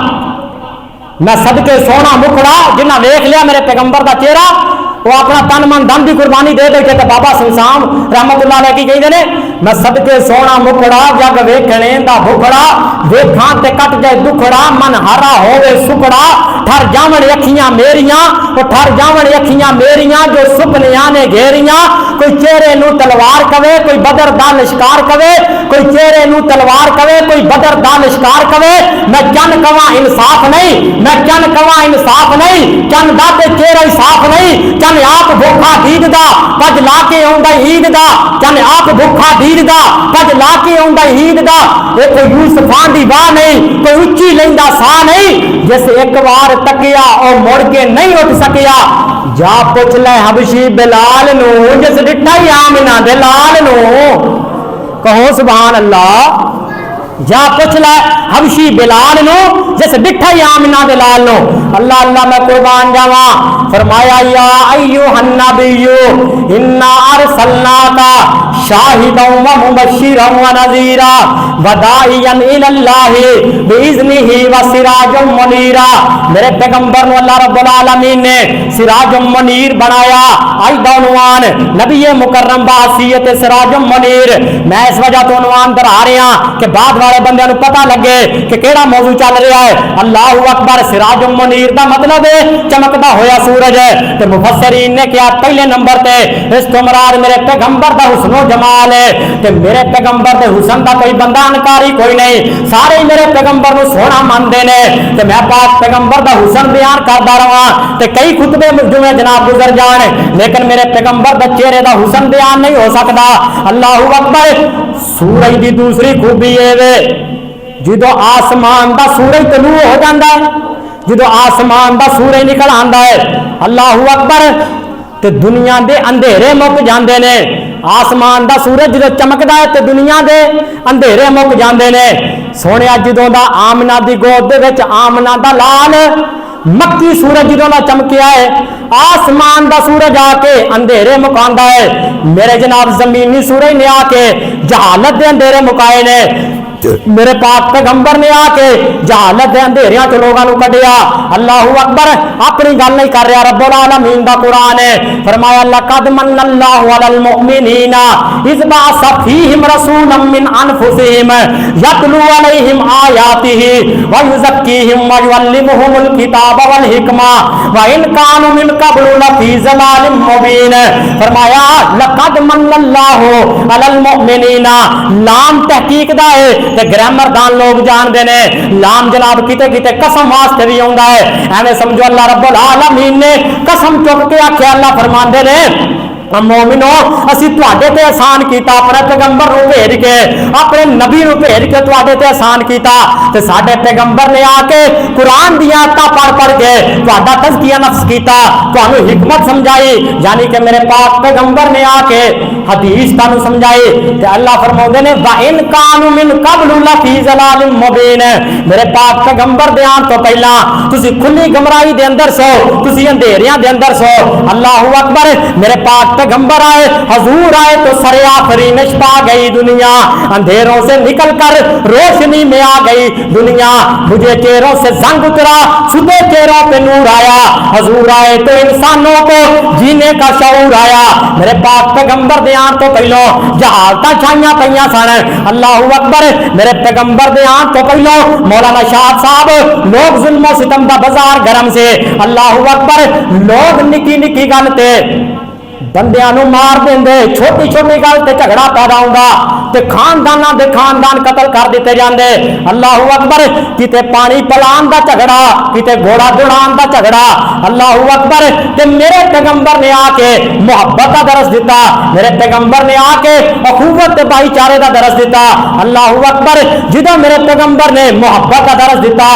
मैं सदके सोना मुखड़ा, जिन्हें वेख लिया मेरे पैगंबर का चेहरा वो अपना तन मन धन की कुर्बानी दे दे के बाबा शमशाम रहमतुल्लाह अलैह की कहते ने, मैं सदके सोना मुखड़ा जग वेखने दा भुखड़ा, वेखां ते कट जाए दुखड़ा, मन हारा होवे सुखड़ा, ठर जावण अखियां मेरियां, वो ठर जावण अखियां मेरियां जो सुपनियां ने घेरियां। कोई चेहरे नू तलवार कवे, कोई बदर दा लिशकार कवे, कोई चेहरे नू तलवार कवे, कोई बदर दा लिशकार कवे। मैं चन कवा इंसाफ नहीं, मैं चन कवा इंसाफ नहीं, चन दा ते चेहरा ही साफ नहीं, चन आप भूखा दीद दा पज ला के आउंदा ईद दा, चन आप भूखा दीद दा पज ला के आउंदा ईद दा। ये कोई यूसुफां दी वाह नहीं, कोई उच्ची लैंदा सा नहीं, जिस एक बार तकिया और मुड़ के नहीं उठ सकिया। जा पुछ ले हबशी बिलाल नू, जिस डिठा ही आमिना दे लाल नू, कहो सुभान अल्लाह। जा पुछ ले हबशी बिलाल नो, जिस डिठा ही आमिना दे लाल नो। अल्लाह अल्लाह मैं कुर्बान जावा। फरमाया या अय्युहन नबिय्यु इन्ना अरसलनाका शाहिदन व मुबश्शिरन व नज़ीरा व दाइयन इलल्लाहि बिइज़्निही व सिराजम मुनीरा। मेरे पैगंबर को अल्लाह रब्बुल आलमीन ने सिराजम मुनीर बनाया। आई दौनवान नबी मुकर्रम बासियत सिराजम मुनीर। मैं इस वजह तो उन्वान पर आ रहा कि बाद वाले बंदे को पता लगे कि केड़ा मौजू चल रहा है। अल्लाहु अकबर सिराजुम मुनीर का मतलब है चमकता होया सूरज है। तो मुफस्सरीन ने क्या पहले नंबर पे इस तो मुराद मेरे पैगंबर का हुस्नो जमाल है। तो मेरे पैगंबर के हुस्न का कोई बंदा अनकारी कोई नहीं, सारे ही मेरे पैगंबर को सोना मानते हैं। तो मैं पाक पैगंबर का हुस्न बयान करता रहा तो कई खुतबे जुमे जनाब गुजर जाने, लेकिन मेरे पैगंबर का चेहरे का हुस्न बयान नहीं हो सकता। अल्लाहु अकबर। सूरज की दूसरी खूबी है वे जो आसमान का सूरज तलू हो जाता है, जो आसमान का सूरज निकल आता है अल्लाहु अकबर तो दुनिया के अंधेरे मुक जाते ने। आसमान का सूरज जो चमकता है तो दुनिया के अंधेरे मुक जाते ने। सोने जो आमना की गोद के आमना का लाल मक्की सूरज जो चमकिया है, आसमान का सूरज आके अंधेरे मुकांदा है। मेरे जनाब जमीनी सूरज ने आके जहालत के अंधेरे मुकाए ने। मेरे पाक पैगंबर ने आके जहालत के अंधेरिया च लोगों को कढ़िया। अल्लाहु अकबर। अपनी गल नहीं कर रहा, रब्बुल आलमीन दा कुरान है। फरमाया लक़द मन्नल्लाहु अलल मुमिनीना इज़ बअस फ़ीहिम रसूलन मिन अनफुसिहिम यतलू अलैहिम आयातिही व युज़क्कीहिम व युअल्लिमुहुमुल किताब वल हिकमा व इन कानू मिन क़ब्लु लफ़ी ज़लालिम मुबीन। फरमाया लक़द मन्नल्लाहु अलल मुमिनीना, लाम तहकीक दा है ते ग्रामर दान लोग जानते ने। लाम जनाब किते किते कसम वास्ते भी आउंदा है। एवें समझो अल्लाह रब्बुल आलमीन ने कसम चुक के आख्या। अल्लाह फरमांदे ने मोमिनो असी तुहाडे ते एहसान कीता, अपने पैगंबर नूं भेज के अपने नबी नूं भेज के तुहाडे ते एहसान कीता। ते साडे पैगंबर ने आके कुरान दी आयतां पढ़ पढ़ के तुहाडा तज़किया नफ्स कीता, तुहानूं हिकमत समझाई। यानी कि मेरे पाक पैगंबर ने आके हदीस तुहानूं समझाई। ते अल्लाह फरमाउंदे ने व इन कानू मिन क़ब्लु लफ़ी ज़लालिम मुबीन। मेरे पाक पैगंबर दे आउण तो पहला तुसीं खुली गमराही दे अंदर सो, तुसीं अंधेरियां दे अंदर सो। अल्लाहु अकबर। मेरे पाक पैगंबर आए, हजूर आए तो सरे आफरीनिश पा गई दुनिया, अंधेरों से निकलकर रोशनी में आ गई दुनिया। मुझे चेहरों से जंग उतरा, सुबह चेहरों पे नूर आया। हजूर आए तो इंसानों को जीने का शऊर आया। मेरे पाक पैगंबर दे आन तो पहलो जहालतां छाइयां पईयां सन। अल्लाहु अकबर। मेरे पैगंबर दे आन तो पहलो मौलाना शाह साहब लोग जुल्म सितम दा बाजार गरम से। अल्लाहु अकबर। लोग निकी निकी गल ते बंदियां नूं मार देंदे, छोटी छोटी गल ते झगड़ा पैदा होंदा ते खानदानां दे खानदान कतल कर दिते जांदे। अल्लाहु अकबर। किते पानी पिलाण दा झगड़ा, किते घोड़ा दौड़ाण दा झगड़ा। अल्लाहु अकबर। ते मेरे पैगंबर ने आके मोहब्बत का दरस दिता, मेरे पैगंबर ने आके अखुवत ते भाईचारे का दरस दिता। अल्लाहु अकबर। जिदों मेरे पैगंबर ने मोहब्बत का दरस दिता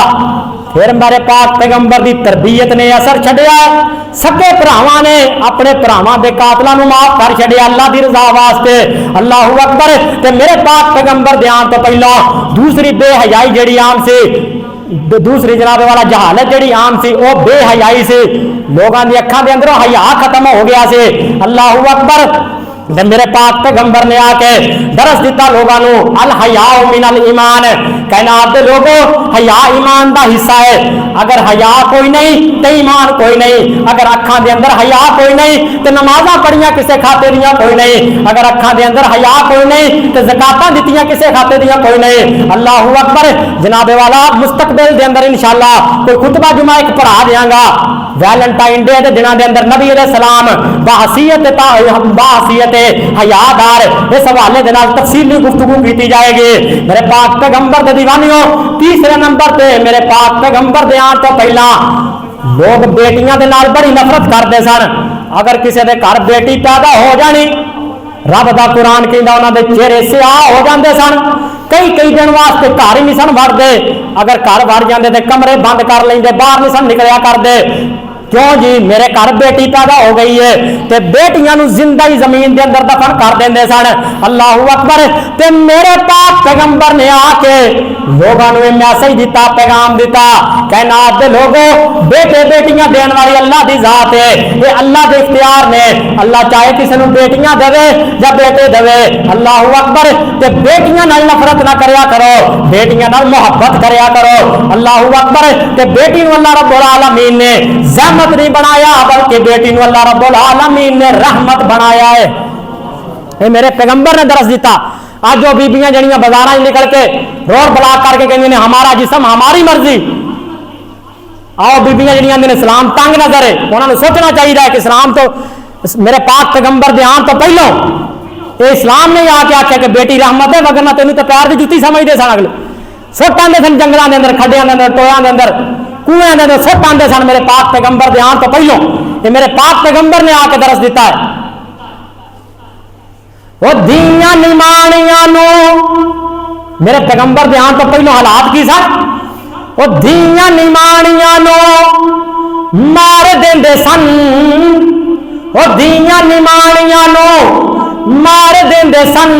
फिर मेरे पाक पैगंबर की तरबीयत ने असर छड्या, सके भरावां ने अपने भरावां के कातलों को माफ कर छड्या अल्लाह की रजा वास्ते। अल्लाहू अकबर। ते मेरे पाक पैगंबर दे आने तो पहला दूसरी बेहयाई जिहड़ी आम सी, दूसरी जनाबे वाला जहालत जिहड़ी आम सी वह बेहयाई सी, लोगों की अखां दे अंदरों हया खत्म हो गया से। अल्लाहू अकबर। मेरे पाक पैगंबर ने आके दरस दिता लोगों को, अल हया मिनल ईमान, कहना आप लोगों हया ईमान का हिस्सा है। अगर हया कोई नहीं तो ईमान कोई नहीं, अगर अखां दे अंदर हया कोई नहीं तो नमाजा पढ़िया किसी खाते दियां कोई नहीं, अगर अखां दे अंदर हया कोई नहीं तो ज़कातां दित्तियां किसी खाते दियां कोई नहीं। अल्लाहू अकबर। जनाबे वाला मुस्तकबिल दे अंदर इंशाअल्लाह कोई खुतबा जुमा एक पढ़ा देंगा, वैलेंटाइन डे के दिनों के अंदर नबी अलैहि सलाम बाहसीयत हयादार इस हवाले के नाल तफसीली गुफ्तगू की जाएगी। मेरे पाक पैगंबर के दीवानियों, तीसरे नंबर पे मेरे पाक पैगंबर के आने तो पहला लोग बेटियां दे नाल बड़ी नफरत करते सन। अगर किसी के घर बेटी पैदा हो जानी, रब का कुरान कहता उन्होंने चेहरे स्याह हो जाते सन, कई कई दिन वास्ते घर ही नहीं सन वड़ते, अगर घर वड़ जाते तो कमरे बंद कर लेंगे, बाहर नहीं सन निकलिया करते। क्यों जी, मेरे घर बेटी पैदा हो गई है ते बेटियां जिंदा ही जमीन के अंदर दफन कर देंगे सन। अल्लाहू अकबर। ते मेरे पाक पैगंबर ने आके लोगों को मैसेज दिता, पैगाम दिता, कहना आपके लोगों बेटे बेटियां देने वाली अल्लाह की जात है, ये अल्लाह के इख्तियार ने, अल्लाह चाहे किसी को बेटियां देवे या बेटे देवे। अल्लाहू अकबर। ते बेटियां नाल नफरत ना करया करो, बेटियां नाल मोहब्बत करया करो। अल्लाहू अकबर। ते बेटी को अल्लाह रब्बुल आलमीन ने नहीं बनाया, बल्कि बेटी को अल्लाह रब्बुल आलमीन ने रहमत बनाया है। ये मेरे पैगंबर ने दरस दिता। आज जो बीबियां जड़ियां बाजारा निकल के रोड ब्लॉक करके कहेंगे ने हमारा जिस्म हमारी मर्जी, आओ बीबियां जड़ियां ने इस्लाम तंग नजर है, उन्होंने सोचना चाहिए कि इस्लाम तो मेरे पाक पैगंबर दे आन तो पहलों ये इस्लाम ने आके आख्या कि बेटी रहमत है, वगरना तेन तो पैर की जुत्ती समझते सन, अगले सुट आते सन जंगलों के अंदर, खड्डिया के अंदर, टोया के अंदर, कुएं के अंदर सुट आते सन मेरे पाक पैगंबर दे आन तो पहलों। ये मेरे पाक पैगंबर ने आके दरस दिता है। वो धीयां निमाणियां नू मेरे पैगंबर दे आन तो पहलों हालात की सन, वो धीयां निमाणियां नू मार देंदे सन, वो धीयां निमाणियां नू मार देंदे सन,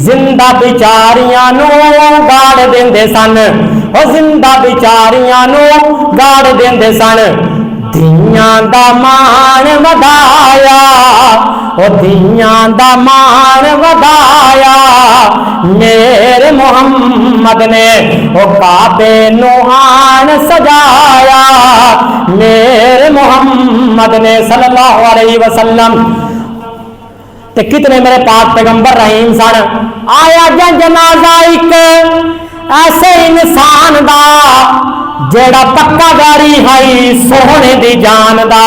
जिंदा बिचारियां नू गाड़ देंदे सन, वो जिंदा बिचारियां नू गाड़ देंदे सन। धीयां दा मान वधाया, वो धीयां दा मान वधाया, मेरे मोहम्मद ने वो काबे नू आन सजाया, मेरे मोहम्मद ने सल्लल्लाहु अलैहि वसल्लम। ते कितने मेरे पाक पैगंबर रहीम सन। आया जनाजा एक ऐसे इंसान दा जेड़ा पक्का गारी है सोहने दी जान दा।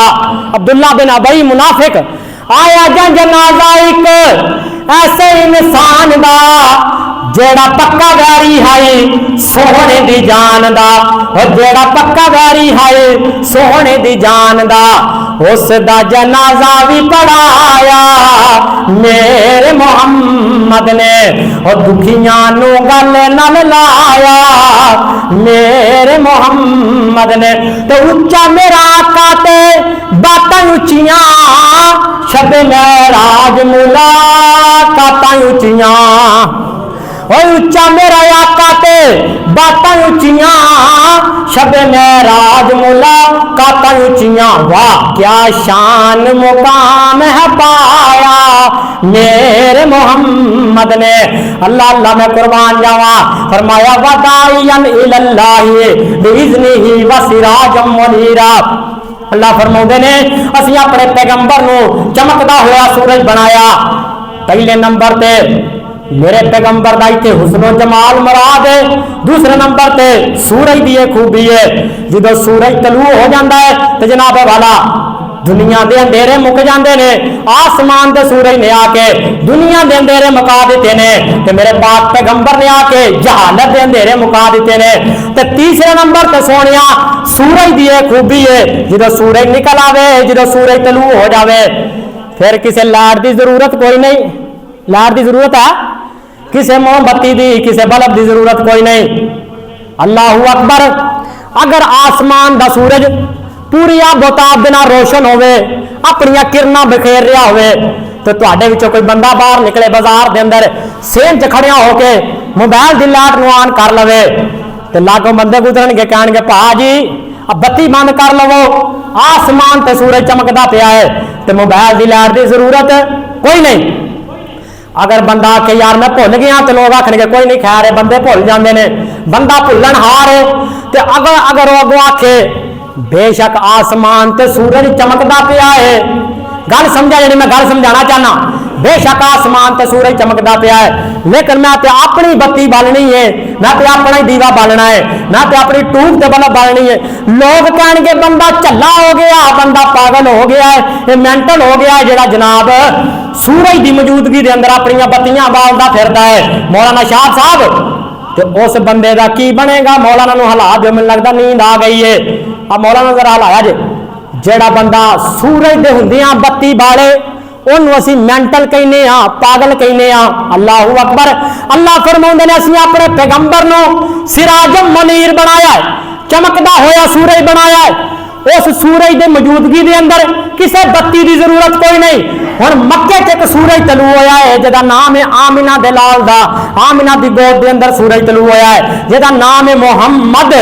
अब्दुल्ला बिन अबई मुनाफिक। आया जनाजा एक ऐसे इंसान दा जेड़ा पक्का गारी है सोहने दी जान दा, और जेड़ा पक्का गारी है सोहने दी जान दा, उस दा जनाजा भी पढ़ाया मेरे मोहम्मद ने, और दुखियां नू गल नाल लाया मेरे मोहम्मद ने। तो उच्चा मेरा आका ते बातां उच्चियां, शब महराज मुलाकातां उच्चियां, उच्चा मेरा आका ते बातां उच्चियां, शब महराज मुलाकातां उच्चियां। वाह क्या शान मुकाम है पाया मेरे मोहम्मद ने। अल्लाह अल्लाह मैं कुर्बान जावा। फरमाया वदाइयन इलल्लाहि बिइज़्निही व सिराजम मुनीरा। अल्लाह फरमाउंदे ने असीं अपने पैगंबर नू चमकदा होया सूरज बनाया। पहले नंबर ते मेरे पैगंबर का इतने हुस्नो जमाल मुराद है, दूसरे नंबर ते सूरज की यह खूबी है, जो सूरज तलू हो जाता है तो जनाब वाला दुनिया के अंधेरे मुक जाते ने, आसमान के सूरज ने आके दुनिया के अंधेरे मुका दिते ने, ते मेरे पाक पैगंबर ने आके जहालत के अंधेरे मुका दिते ने। ते तीसरे नंबर ते सोनिया सूरज की यह खूबी है, जो सूरज निकल आवे, जो सूरज तलू हो जावे, फिर किसी लाइट की जरूरत कोई नहीं। लाइट की जरूरत है किसी मोमबत्ती की, किसी बल्ब की जरूरत कोई नहीं। अल्लाहू अकबर। अगर आसमान का सूरज पूरी आबोताब के रोशन होवे, अपनी किरणा बिखेर रहा होवे, तो तुहाडे विचों कोई बंदा बाहर निकले बाजार के अंदर सेम च खड़िया होके मोबाइल की लाइट नूं ऑन कर लवे, तो लागों बंदे गुजरनगे कहणगे भाजी अब बत्ती बंद कर लवो, आसमान ते सूरज चमकदा पिया है, तो मोबाइल की लाइट की जरूरत कोई नहीं। अगर बंदा आके यार मैं भुल गया, तो लोग आखणगे कोई नहीं, खैर बंदे भुल जाते हैं, बंदा भुलन हार है। तो अगर वो अगों आखे बेशक आसमान ते सूरज चमकदा पिया है, गल समझा जी मैं गल समझाना चाहना, बेशक आसमान ते सूरज चमकदा पिया है, लेकिन मैं तो अपनी बत्ती बालनी है, मैं तो अपना ही दीवा बालना है, मैं तो अपनी टूब ते बल्ब बालनी है। लोग कहणगे बंदा झल्ला हो गया, बंदा पागल हो गया है, ये मेंटल हो गया है, जेड़ा जनाब सूरज की मौजूदगी के अंदर अपनी बत्तियां बालदा फिरदा है। मौलाना शाह साहब, तो उस बंदे का की बनेगा? मौलाना नूं हिला दो, मैनूं लगदा नींद आ गई है। अब मौलाना जरा हिलाया जे, जेड़ा बंदा सूरज दे हुंदियां बत्ती बाले उन्होंने असीं मेंटल कहने हाँ, पागल कहने हाँ। अल्लाहू अकबर। अल्लाह फरमाउंदे ने असीं अपने पैगंबर नूं सिराजम मुनीर बनाया है, चमकदा होया सूरज बनाया है। उस सूरज की मौजूदगी के अंदर किसी बत्ती की जरूरत कोई नहीं। हुण मक्के च एक सूरज तलू होया है जिहदा नाम है आमिना दे लाल दा, आमिना दी गोद के अंदर सूरज तलू होया है जिहदा नाम है मुहम्मद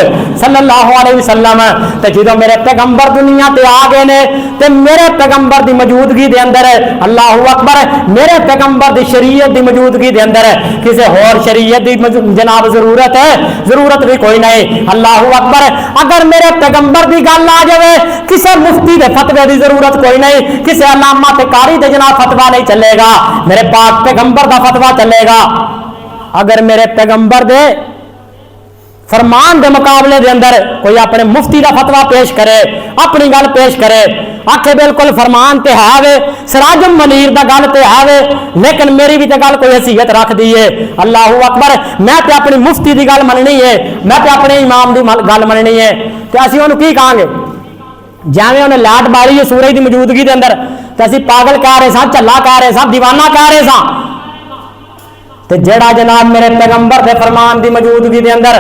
सल्लल्लाहु अलैहि वसल्लम। ते जदों मेरे पैगंबर दुनिया ते आ गए ने, ते मेरे पैगंबर की मौजूदगी के अंदर अल्लाहू अकबर, मेरे पैगंबर की शरीयत की मौजूदगी के अंदर किसी होर शरीयत की जनाब जरूरत है? जरूरत भी कोई नहीं। अल्लाहू अकबर। अगर मेरे पैगंबर की गल आ जाए, किसी मुफ्ती के फतवे की जरूरत कोई नहीं, किसी अलामा ते कारी दे जनाब फतवा नहीं चलेगा, मेरे पाक पैगंबर का फतवा चलेगा। अगर मेरे पैगंबर दे फरमान के मुकाबले के अंदर कोई अपने मुफ्ती का फतवा पेश करे, अपनी गल पेश करे, आखे बिल्कुल फरमान ते है वे, सिराजुम मुनीर दा गल ते है वे, लेकिन मेरी भी तो गल कोई हैसियत रख दी है। अल्लाहू अकबर। मैं तो अपनी मुफ्ती की गल मननी है, मैं तो अपने इमाम की गल मननी है, तो असीं उहनूं की कहांगे? जिवें उन्हें लाट बाली है सूरज की मौजूदगी के अंदर, तो असीं पागल कह रहे सां, झल्ला कह रहे सां, दीवाना कह रहे सां। तो जेड़ा जनाब मेरे पैगंबर के फरमान की मौजूदगी के अंदर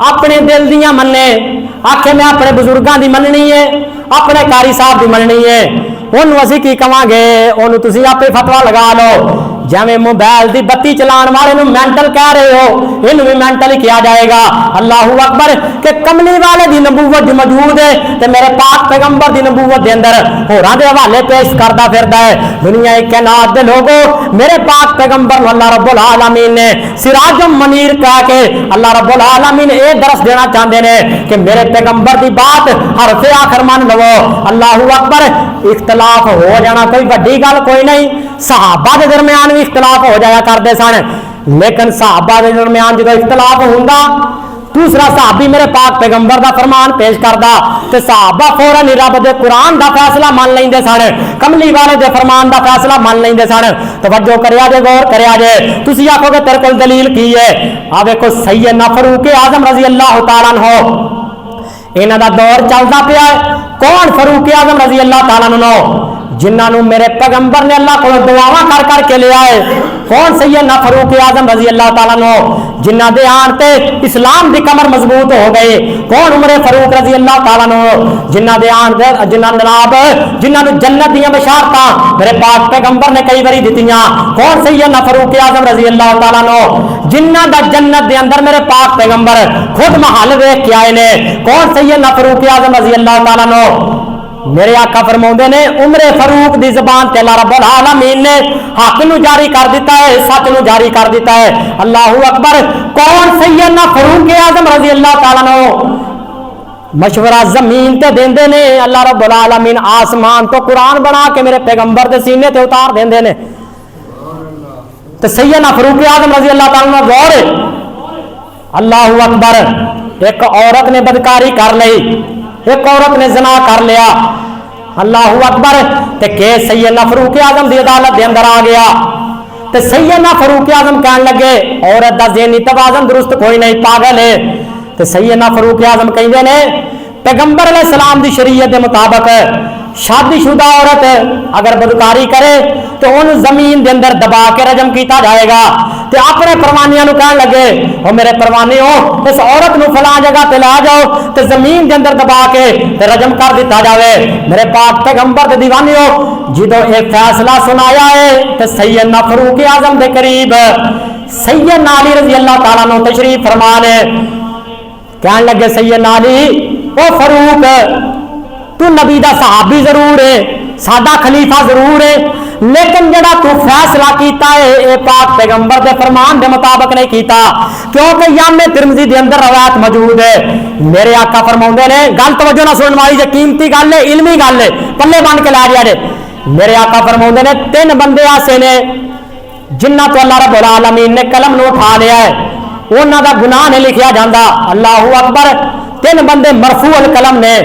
अपने दिल दियां मन्ने, आखे मैं अपने बुजुर्गों की मननी है, अपने कारी साहब की मननी है, उन्होंने असीं की कहांगे? उन्होंने तुसीं आपे फतवा लगा लो। जिवें मोबाइल की बत्ती चलाने वाले नूं मेंटल कह रहे हो, इन्हूं भी मेंटल ही किया जाएगा। अल्लाहू अकबर। के कमली वाले की नबूवत मौजूद है, तो मेरे पाक पैगंबर की नबूवत के अंदर होरां दे हवाले पेश करता फिरदा है। दुनिया कायनात दे लोगों, मेरे पाक पैगंबर नूं अल्लाह रब्बुल आलमीन ने सिराजुम मुनीर कह के अल्लाह रब्बुल आलमीन ये दरस देना चाहते हैं कि मेरे पैगंबर की बात हरफे आखिर मान लवो। अल्लाहू अकबर। इख्तलाफ हो जाना कोई बड़ी गल कोई नहीं, सहाबा के दरमियान भी इख्तलाफ हो जाया करते सन, लेकिन सहाबा के दरमियान जो इख्तलाफ होंदा, दूसरा सहाबी मेरे पाक पैगंबर का फरमान पेश करदा, तो सहाबा फौरन रब दे कुरान का फैसला मान लेंदे सन, कमली वाले दे फरमान का फैसला मान लेंदे सन। तवज्जो करिया जे, गौर करिया जे। तुसीं आखोगे तेरे कोल दलील की है? आ देखो सैयदना फारूक आजम रजी अल्लाह तआला अन्हु, इन्हां दा दौर चलदा पिया है। कौन? फारूक आजम रजी अल्लाह तआला अन्हु, जिन्होंने मेरे पैगंबर ने अल्लाह को दुआवां कर करके लिया है। कौन? सैयदना फारूक आजम रजी अल्लाह तआला अन्हु, जिन्हां दे आण ते इस्लाम की कमर मजबूत हो गई। कौन? उमर फारूक रजी अल्लाह तआला अन्हु, जिन्हां दे आण ते जिन्होंने जन्नत दियां बशारतां मेरे पाक पैगंबर ने कई बारी दित्तियां। कौन? सैयदना फारूक आजम रजी अल्लाह तआला अन्हु, जिन्हां दा जन्नत दे अंदर मेरे पाक पैगंबर खुद महल वेख के आए ने। कौन? सैयदना फारूक आजम रजी अल्लाह तआला अन्हु। मेरे आका फरमाउंदे ने उमरे फारूक दी ज़बान ते अल्लाह रब्बुल आलमीन ने हक नूं जारी कर दिता है, सच नूं जारी कर दिता है। अल्लाहू अकबर। कौन? सैयदना फारूक आजम रजी अल्लाह तआला अन्हु मशवरा जमीन ते देंदे ने, अल्लाह रब्बुल आलमीन आसमान तो कुरान बना के मेरे पैगंबर दे सीने ते उतार देंदे ने। तो सैयदना फारूक आजम रजी अल्लाह तआला अन्हु गौर। अल्लाहू अकबर। एक औरत ने बदकारी कर ली, एक औरत ने ज़ना कर लिया। अल्लाहू अकबर। ते केस सैयदना फारूक आजम की अदालत के अंदर आ गया। तो सैयदना फारूक आजम कहने लगे औरत का ज़हनी तवाज़ुन दुरुस्त कोई नहीं, पागल है। तो सैयदना फारूक आजम कहते ने पैगंबर अलैहिस्सलाम दी शरीयत के मुताबिक शादीशुदा औरत अगर बदकारी करे तो उन्हें जमीन के अंदर दबा के रजम किया जाएगा। तो अपने परवानिया कह लगे वो मेरे परवाने हो इस औरत को फला जगह पे ला जाओ तो जमीन के अंदर दबा के रजम कर दिता जाए। मेरे पाक पैगंबर के दीवाने हो जो एक फैसला सुनाया है तो सैयदना फारूक आजम के करीब सैयदना अली रजी अल्लाह तआला अन्हु तशरीफ फरमा ने। कह लगे सैयदना अली ओ फारूक तू नबी दा सहाबी जरूर है सादा खलीफा जरूर है लेकिन जड़ा तू फैसला किया है ये पाक पैगंबर के फरमान के मुताबिक नहीं किया क्योंकि यामे तिरमिज़ी के अंदर रवायत मौजूद है। मेरे आका फरमाते ने गल तवज्जो ना सुनने वाली जो कीमती गल है इल्मी गल है पल्ले बन के ला दिया। मेरे आका फरमाते ने 3 बंदे ऐसे ने जिन्ना तो अल्लाह रब्बुल आलमीन ने कलम में उठा लिया है उन्हों का गुनाह नहीं लिखा जाता। अल्लाहू अकबर 3 बंदे मरफू अल कलम ने।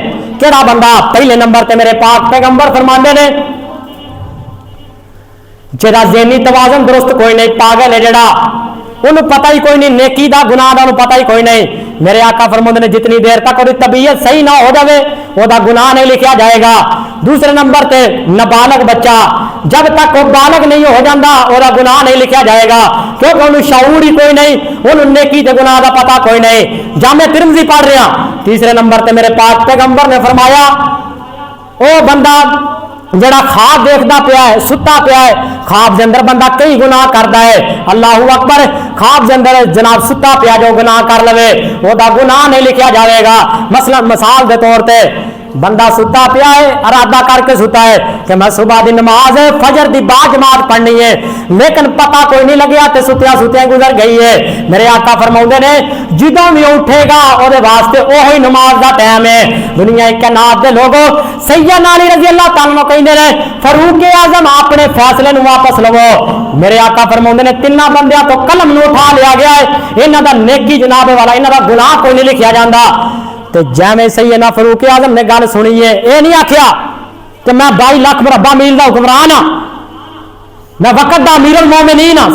केड़ा बंदा पहले नंबर पे मेरे पाक पैगंबर फरमाते ने जेड़ा ज़हनी तवाज़ुन दुरुस्त कोई नहीं पागल है जेड़ा उन्हें पता ही कोई नहीं नेकी दा गुनाह दा पता ही कोई नहीं। मेरे आका फरमाते ने जितनी देर तक उसकी तबीयत सही ना हो जाए वह गुनाह नहीं लिखा जाएगा। दूसरे नंबर पे नाबालग बच्चा जब तक वो बालग नहीं हो जाता वह गुनाह नहीं लिखा जाएगा क्योंकि उन्हें शऊर ही कोई नहीं उन्हें नेकी ते गुनाह का पता कोई नहीं। जामे तिरमिज़ी पढ़ रहा। तीसरे नंबर पे मेरे पाक पैगंबर ने फरमाया ओ बंदा जड़ा ख्वाब देखता पाया है सुता पाया है ख्वाब के अंदर बंदा कई गुनाह करता है। अल्लाहू अकबर ख्वाब के अंदर जनाब सुता पाया जो गुनाह कर लवे वह गुनाह नहीं लिखा जाएगा। मसलन मिसाल के तौर पर बंदा सुता पिया है इरादा करके सुता है कि मैं सुबह की नमाज फजर की बाजमात पढ़नी है लेकिन पता कोई नहीं लगे तो सुत्या सुत्या गुजर गई है। मेरे आका फरमाते ने जिदों भी उठेगा और वास्ते ओही नमाज का टाइम है। दुनिया कायनात के लोगों सैयदना अली रज़ी अल्लाह तआला अन्हु कहते हैं फारूक आजम अपने फैसले को वापस लवो। मेरे आका फरमाते ने 3 बंदियां तो कलम में उठा लिया गया है इन्हों का नेकी जनाब वाला इन्हों का गुनाह कोई नहीं लिखा जाता। तो जैमें सैयदना फारूक आजम ने गल सुनी है ये नहीं आख्या कि मैं 22 लाख मुरब्बा मील का हुक्मरान हाँ मैं वक़्त दा अमीरुल मोमिनीन हाँ।